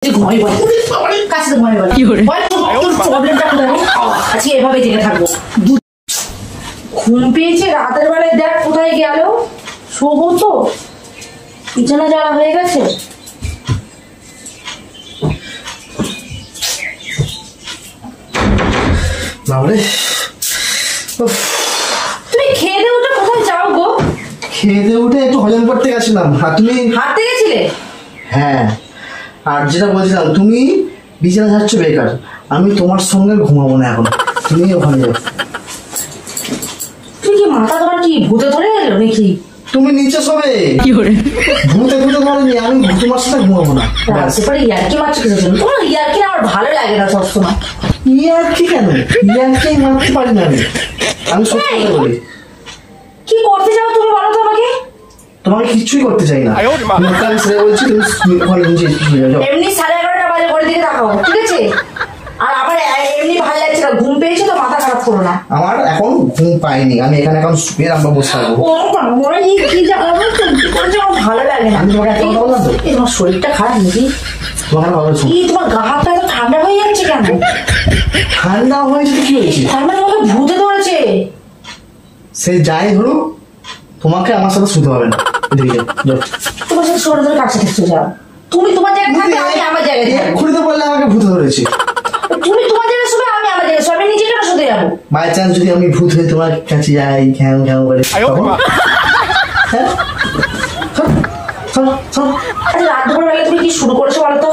ঘুমাই বল কাছে ঘুমাই বল বল তোর প্রবলেমটা কোথায়? আজকে এভাবে জেগে থাকবো। ঘুম পেয়েছে রাতের বেলায়, দেখ কোথায় গেল। শোবো তো, বিছানা জ্বালা হয়ে গেছে। তুমি খেয়ে দিয়ে উঠে কোথায় যাও গো? খেয়ে দিয়ে উঠে একটু হজম করতে গেছিলাম। তুমি হাঁটতে গেছিলে? হ্যাঁ, আর যেটা বলছিলাম, তুমি বিছানা যাচ্ছ বেকার, আমি তোমার সঙ্গে ঘুমাবো না এখন, তুমি ওখানে যাও। তুই কি মাথা তোমার কি ভূতে ধরে গেল নাকি? তুমি নিচে শোবে। ভূতে ধরেনি, আমি তোমার সাথে ঘুমাবো না। ইয়ার্কি মারছো কিছু জন্য? তোমার ইয়ার্কি আমার ভালো লাগে না সবসময়। ইয়ার্কি কেন? ইয়ার্কি মারতে পারি না আমি সত্যি কথা বলি। কি করতে চাও তুমি বলো তো আমাকে? তোমাকে কিছুই করতে চাই না, আমি সেটা বলছি। তুমি ওখানে নিচে যাও। এমনি 11:30 বাজে, ঘরের দিকে তাকাও, ঠিক আছে? আর আবার এমনি ভালো লাগছে না, ঘুম পেয়েছে তো মাথা খারাপ করো না। আমার এখন ঘুম পাইনি, আমি এখানে এখন শুয়ে আমরা বসে থাকবো। ভালো লাগে না। আমি তোমাকে একটা কথা বললাম তো, তোমার শরীরটা খারাপ নাকি? তোমার গা হাতটা এত ঠান্ডা হয়ে যাচ্ছে কেন? ঠান্ডা হয়েছে তো কি হয়েছে? তার মানে তোমাকে ভূতে ধরেছে? সে যাই ধরো, তোমাকে আমার সাথে শুতে হবে না। তোমার সাথে শোনা ধরে কাছে কাছে যাও। তুমি তোমার জায়গায় থাকবে, আমি আমার জায়গায় থাকবো। এক্ষুনি তো বললে আমাকে ভূতে ধরেছে। তুমি তোমার জায়গায় শুবে, আমি আমার জায়গায় শুবে। আমি নিজে কেন শুতে যাবো? বাই চান্স যদি আমি ভূত হয়ে তোমার কাছে যাই, ঘ্যাং ঘ্যাং করে, রাত দুপুর বেলা তুমি কি শুরু করেছো বলো তো?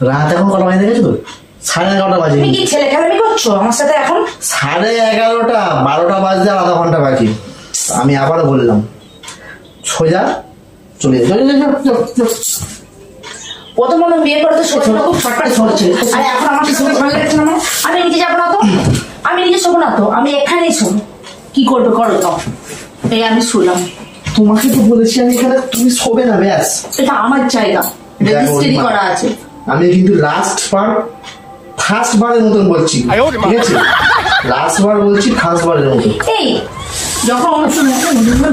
রাত এখন কটা বাজে দেখেছো তো? 11:30 বাজে। তুমি কি ছেলে খেলামি করছো আমার সাথে এখন? 11:30, 12টা বাজতে আধা ঘন্টা বাকি। আমি আবারও বললাম, সোজা চলে প্রথম প্রথম বিয়ে করতে সত্যি খুব ছটফট করছিল। আর এখন আমার কিছু ভালো লাগছে না। আমি নিজে যাবো না তো, আমি নিজে শোবো না তো, আমি এখানেই শোবো। কি করবে করো তো। এই আমি শুলাম। তোমাকে তো বলেছি আমি এখানে, তুমি শোবে না। ব্যাস, এটা আমার জায়গা, রেজিস্ট্রি করা আছে। আমি কিন্তু ফার্স্ট বারের মতন বলছি, ঠিক আছে? লাস্ট বার বলছি, ফার্স্ট বারের মতন। এই যখন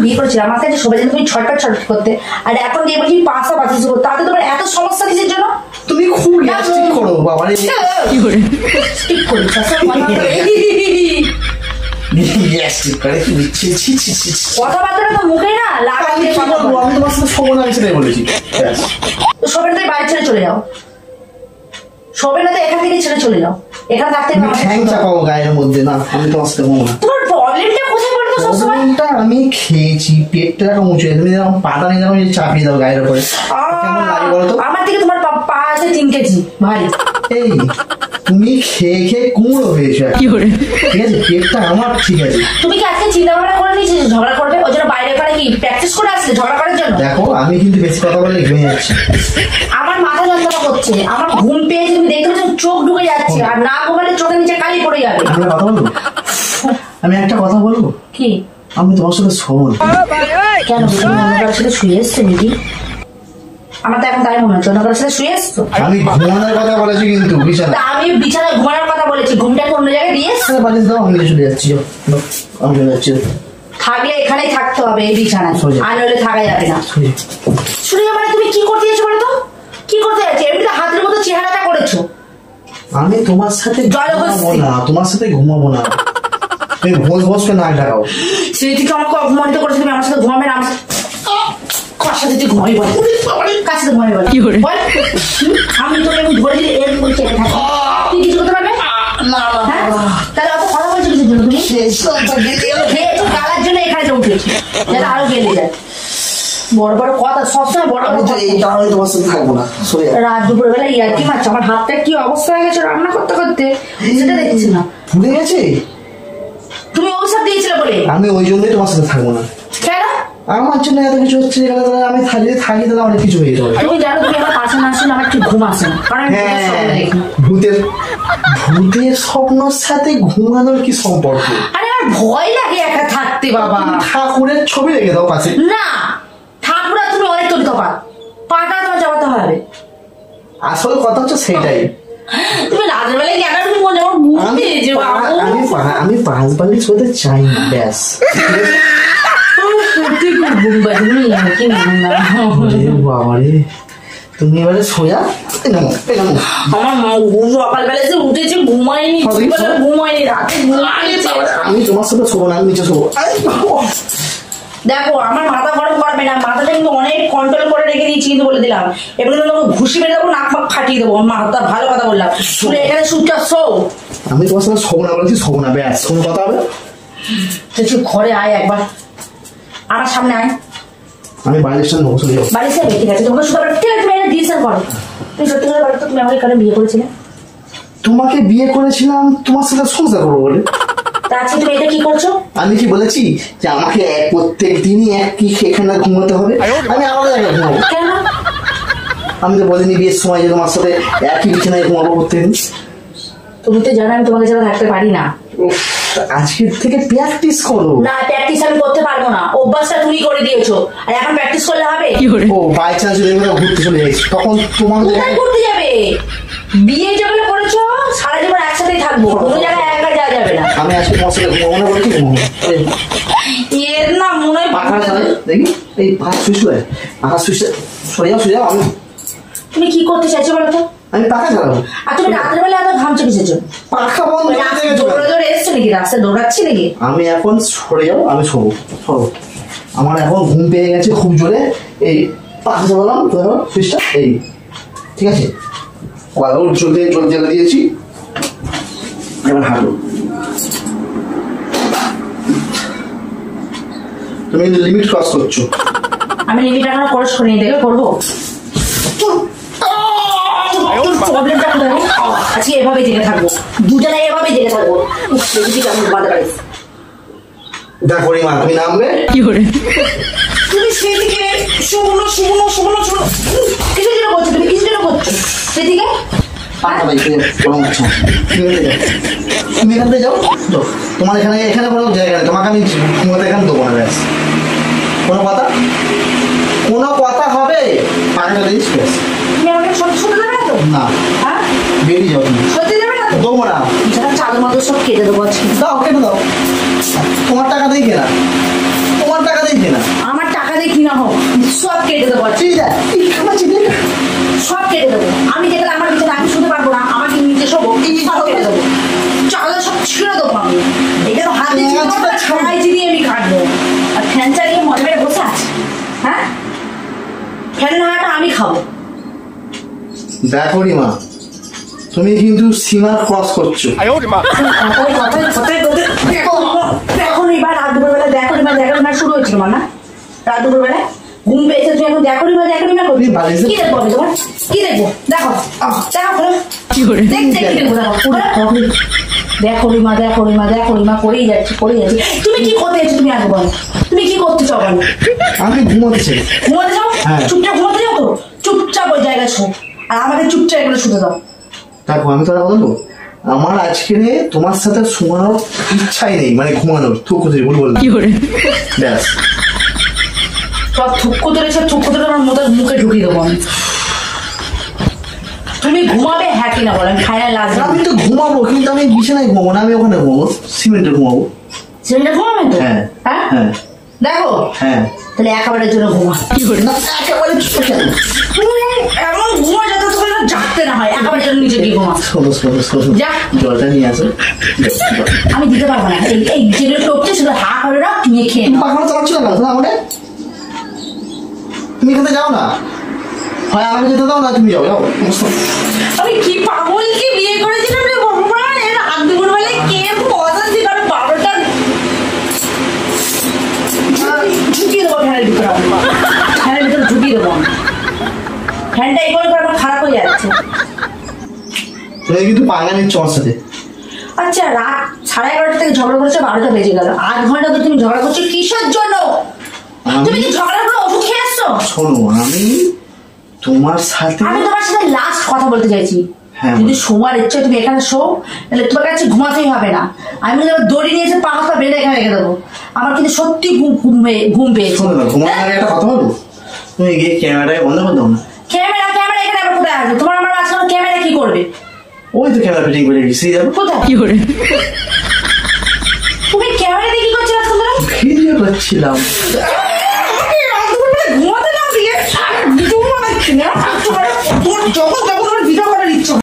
বিয়ে করেছিল আমার কাছে সবাই তুমি ছটফট করতে, আর এখন দিয়ে বলছি পাশাপাশি করতে, তাতে তোমার এত সমস্যা কিসের জন্য? তুমি খুব গ্যাস্ট্রিক করো বাবা রে। কি করে ঠিক করি কথাবার্তা তো মুখে না লাগাতে। আমি তোমার সাথে শোবো না, সেটাই বলেছি। শোবে না, বাইরে ছেড়ে চলে যাও। শোবে না তো এখান থেকে ছেড়ে চলে যাও। এখানে থাকতে চাপাবো গায়ের মধ্যে না, আমি তোমার সাথে ঘুমো না। তোমার প্রবলেমটা কোথায় বলতো সবসময়? আমি খেয়েছি, পেটটা মুছে, তুমি যখন পাতা নিয়ে যাও চাপিয়ে দাও গায়ের উপরে, কেমন লাগে বলো তো? আমার থেকে তোমার পা আছে 3 কেজি ভারী। এই তুমি খেয়ে খেয়ে কুমড়ো হয়েছো, ঠিক আছে? পেটটা আমার ঠিক আছে। তুমি কি আজকে চিন্তা ভাবনা করে নিয়েছো ঝগড়া করবে? ওই জন্য বাইরে পারে কি প্র্যাকটিস করে আসলে ঝগড়া করার জন্য? দেখো, আমি কিন্তু বেশি কথা বলে ঘুমিয়ে যাচ্ছি। আমার মাথা যন্ত্রণা করছে, আমার ঘুম পেয়েছে, তুমি দেখতে পাচ্ছ চোখ ঢুকে যাচ্ছে, আর না ঘুমালে চোখের নিচে কালি পড়ে যাবে। আমি একটা কথা বলবো কি? আমি তোমার সাথে শোবো না। কেন? তুমি অন্য কারোর সাথে শুয়ে এসছো নাকি? আমার তো এখন তাই মনে হচ্ছে অন্য কারোর সাথে শুয়ে এসছো। আমি ঘুমানোর কথা বলেছি, কিন্তু বিছানা। আমি বিছানায় ঘুমানোর কথা বলেছি, ঘুমটাকে অন্য জায়গায় দিয়ে বালিশ দাও, আমি চলে যাচ্ছি। আমি চলে যাচ্ছি। থাকলে এখানেই থাকতে হবে, এই বিছানায়, আর নইলে থাকা যাবে না। শুনে মানে তুমি কি করতে যাচ্ছো বলো তো? কি করতে যাচ্ছো? এমনিতে হাতের মতো চেহারাটা করেছো। আমি তোমার সাথে ঘুমাবো না, তোমার সাথে ঘুমাবো না। তুমি বসবে না, ডাকাও। সেই থেকে আমাকে অপমানিত করেছো, তুমি আমার সাথে ঘুমাবে না। আমার কার সাথে তুই ঘুমাই বল? কার সাথে ঘুমাই বল? আমি তোকে আমি ধরে দিলে এর বলছি তুই কিছু করতে পারবে না? তাহলে অত কথা বলছো কিছুর জন্য? তুমি খেয়েছো গালার জন্য এখানে উঠেছি, যাতে আরো গেলে যায়। বড় বড় কথা সবসময় বড় বড়। তোমার সাথে থাকবো না। রাত দুপুর বেলা ইয়ার্কি মারছো। আমার হাতটা কি অবস্থা হয়ে গেছে রান্না করতে করতে, সেটা দেখছি না। ভুলে গেছে তুমি ঔষধ দিয়েছিলে বলে? আমি ওই জন্যই তোমার সাথে থাকবো না। কেন? আমার জন্য এত কিছু হচ্ছে, আমি থাকি তাহলে অনেক কিছু হয়ে যাবে। তুমি জানো তুমি আমার পাশে না আসলে আমার ঠিক ঘুম আসে না, কারণ ভূতের স্বপ্নের সাথে ঘুমানোর কি সম্পর্ক? আরে আমার ভয় লাগে একা থাকতে বাবা। ঠাকুরের ছবি রেখে দাও পাশে। না, ঠাকুর তুমি অনেক তৈরি তফাৎ, পাটা তোমার চাপাতে হবে। আসল কথা হচ্ছে সেটাই। তুমি রাতের বেলায় কেন তুমি মনে আমার ঘুম পেয়েছে? আমি 5 বালিশ হতে চাই না, ব্যাস। সত্যি খুব ঘুম পাচ্ছে। তুমি কি মনে না? বাবারে তুমি এবারে সোজা আমার সকালবেলা যে উঠেছে ঘুমায়নি, ঘুমায়নি রাতে ঘুমাইছে। আমি তোমার সাথে শোবো না, আমি নিচে শোবো। দেখো আমার মাথা গরম করবে না, মাথাটা কিন্তু অনেক কন্ট্রোল করে রেখে দিয়েছি কিন্তু বলে দিলাম। এবার কিন্তু তোমাকে ঘুষি মেরে দেবো, নাক পাক ফাটিয়ে দেবো। মাথা ভালো কথা বললাম, শুনে এখানে চুপচাপ শো। আমি তোমার সাথে শোবো না বলেছি, শোবো না, ব্যাস। কোনো কথা হবে? তুই ঘরে আয় একবার, আমার সামনে আয়। আমি বাড়ির সামনে বসে যাবো। বাড়ি যাবে, ঠিক আছে? তোমাকে শুধু ঠিক আছে, তুমি এটা ডিসিশন করো। তুমি সত্যি করে বলো তো, তুমি আমাকে কেন বিয়ে করেছিলে? তোমাকে বিয়ে করেছিলাম তোমার সাথে সংসার করবো বলে। তা আজকে তুমি এটা কি করছো? আমি কি বলেছি যে আমাকে প্রত্যেক দিনই একই এখানে ঘুমাতে হবে? আমি আলাদা জায়গায় ঘুমাবো কেন? আমি তো বলিনি বিয়ের সময় যে তোমার সাথে একই বিছানায় ঘুমাবো প্রত্যেকদিন। তুমি তো জানো আমি তোমাকে ছাড়া থাকতে পারি না। আজকের থেকে প্র্যাকটিস করো। না, প্র্যাকটিস আমি করতে পারবো না, অভ্যাসটা তুমি করে দিয়েছো, আর এখন প্র্যাকটিস করলে হবে? ও বাই চান্স যদি আমরা ঘুরতে চলে যাই তখন তোমার কোথায় ঘুরতে যাবে? বিয়ে যখন করেছো সারা জীবন একসাথেই থাকবো, কোনো জায়গায় একা যাওয়া যাবে না। আমি আজকে তোমার সাথে ঘুমাবো না বলে কি ঘুমাবো? এর না মনে হয় পাখা দেখি এই পাখা শুয়ে শুয়ে পাখা শুয়ে সরে যাও, সরে যাও। আমি তুমি কি করতে চাইছো বলো তো? আমি পাখা চালাবো। আর তুমি রাতের বেলা এত ঘামছো কিসের জন্য? পাখা বন্ধ করে দিয়ে গেছো। দৌড়ে দৌড়ে এসছো নাকি? রাস্তায় দৌড়াচ্ছি নাকি? আমি এখন সরে যাও, আমি শোবো। সরো, আমার এখন ঘুম পেয়ে গেছে খুব জোরে। এই পাখা চালালাম, সুইচটা এই, ঠিক আছে? কলাগুলো জল জ্বালা দিয়েছি, এবার হাঁটো। তুমি লিমিট ক্রস করছো। আমি লিমিট এখনো ক্রস করিনি, দেখে করবো। প্রবলেমটা কোথায়? আজকে এভাবে জেগে থাকবো, দুজনে এভাবে জেগে থাকবো। দেখি কেমন ঘুমাতে পারিস। দেখো রিমা, তুমি নামবে। তুমি সেদিকে শুকনো শুকনো শুকনো শুকনো কিছু যেন করছো, তুমি কিছু যেন করছো সেদিকে। তুমি এখান থেকে যাও, তোমার এখানে এখানে কোনো জায়গা নেই, তোমাকে আমি ঘুমাতে এখানে দেবো না। ব্যাস, কোনো কথা হবে? পাখাটা দিস। তুমি আমাকে সত্যি শুনতে দেবে না তো? না, হ্যাঁ বেরিয়ে যাও। তুমি সত্যি দেবে না তো? দেবো না। যারা চাল মতো সব কেটে দেবো আজকে। দাও, কেটে দাও। তোমার টাকা দিয়ে কেনা, তোমার টাকা দিয়ে কেনা। আমার টাকা দিয়ে কিনা হোক, সব কেটে দেবো আজকে। সব কেটে দেবো। আমি দেখলে আমার ভিতরে আমি শুনতে পারবো না, আমাকে নিচে শোবো, সব কেটে দেবো। চালের সব ছিঁড়ে দেবো আমি। এটা তো হাত দিয়ে ছাড়াইছি দিয়ে আমি কাটবো। আর ফ্যান চালিয়ে মনে মেরে বসে আছে। হ্যাঁ, ফ্যান না হাঁটা আমি খাবো। দেখো রিমা, তুমি কিন্তু সীমা ক্রস করছো। দেখো এবার রাত দুপুর বেলা দেখো রিমা শুরু হয়েছিল না? রাত দুপুর বেলা ঘুম পেয়েছে, তুমি এখন দেখো রিমা করবি। কি দেখবো আমি তোমার? কি দেখবো? দেখো দেখো করেই যাচ্ছি। তুমি কি করতে যাচ্ছ? তুমি আগে বলো, তুমি কি করতে চাও? আমি ঘুমোতে চাই। ঘুমাতে যাও? চুপচাপ ঘুমাতে যাও তো? চুপচাপ ওই জায়গায় শো, আর আমাকে চুপচাপ এগুলো শুতে দাও। দেখো আমি তোরা বলবো, আমার আজকে তোমার সাথে ঘুমানোর ইচ্ছাই নেই, মানে ঘুমানোর থুকু বলবো ব্যাস। সব থুক্কু ধরেছে, থুক্কু ধরে আমার মুখে ঢুকিয়ে দেবো আমি। তুমি ঘুমাবে হ্যাঁ কিনা বলো, আমি ফাইনাল লাগবে। আমি তো ঘুমাবো, কিন্তু আমি বিছানায় ঘুমাবো না, আমি ওখানে ঘুমাবো, সিমেন্টে ঘুমাবো। সিমেন্টে ঘুমাবে তো? হ্যাঁ হ্যাঁ দেখো। হ্যাঁ তাহলে একেবারের জন্য ঘুমা। একেবারে এমন ঘুমা যাতে তোমার জাগতে না হয়, একেবারের জন্য নিচে গিয়ে ঘুমা। যা জলটা নিয়ে আসো। আমি দিতে পারবো না, এই যেগুলো টোপছে শুধু হা করে রাখ, নিয়ে খেয়ে নাও। পাখানো চালাচ্ছ না কেন আমাকে? তুমি এখানে যাও না, হয় আমাকে যেতে দাও না, তুমি যাও। আমি কি পাগলকে বিয়ে করেছিলাম রে ভগবান! এর হাত দুপুর বেলায় কে কথা দিল? আর বারোটা ঢুকিয়ে দেবো ফ্যানের ভিতরে, ফ্যানের ভিতরে ঢুকিয়ে দেবো। ফ্যানটা এই করে আমার খারাপ হয়ে যাচ্ছে। তুমি কিন্তু পাগলা নিচ্ছ আমার সাথে। আচ্ছা, রাত 11:30 থেকে ঝগড়া করেছো, 12টা বেজে গেল। 8 ঘন্টা ধরে তুমি ঝগড়া করছো কিসের জন্য? তুমি কি ঝগড়া করে ওষুধ খেয়ে আসছো? শোনো, আমি তোমার সাথে লাস্ট কথা বলতে চাইছি। যদি শোয়ার ইচ্ছা তুমি এখানে শো, তাহলে তোমার কাছে ঘুমাতেই হবে না। আমি দড়ি নিয়ে এসে পাঁচটা বেড়ে এখানে রেখে দেবো। আমার কিন্তু সত্যি ঘুম পেয়েছে। একটা কথা বলবো, তুমি গিয়ে ক্যামেরাটাকে বন্ধ করে দাও না। ক্যামেরা এখানে আবার কোথায় আছে? তোমার আমার মাঝখানে ক্যামেরা কি করবে? ওই তো ক্যামেরা ফিটিং করে রেখেছি। কোথায়? কি করে তুমি ক্যামেরা দিয়ে কি করছিলে? ভিডিও করছিলাম। ঘুমাতে না দিয়ে না, একেবারে তোর যখন তখন ভিডিও করে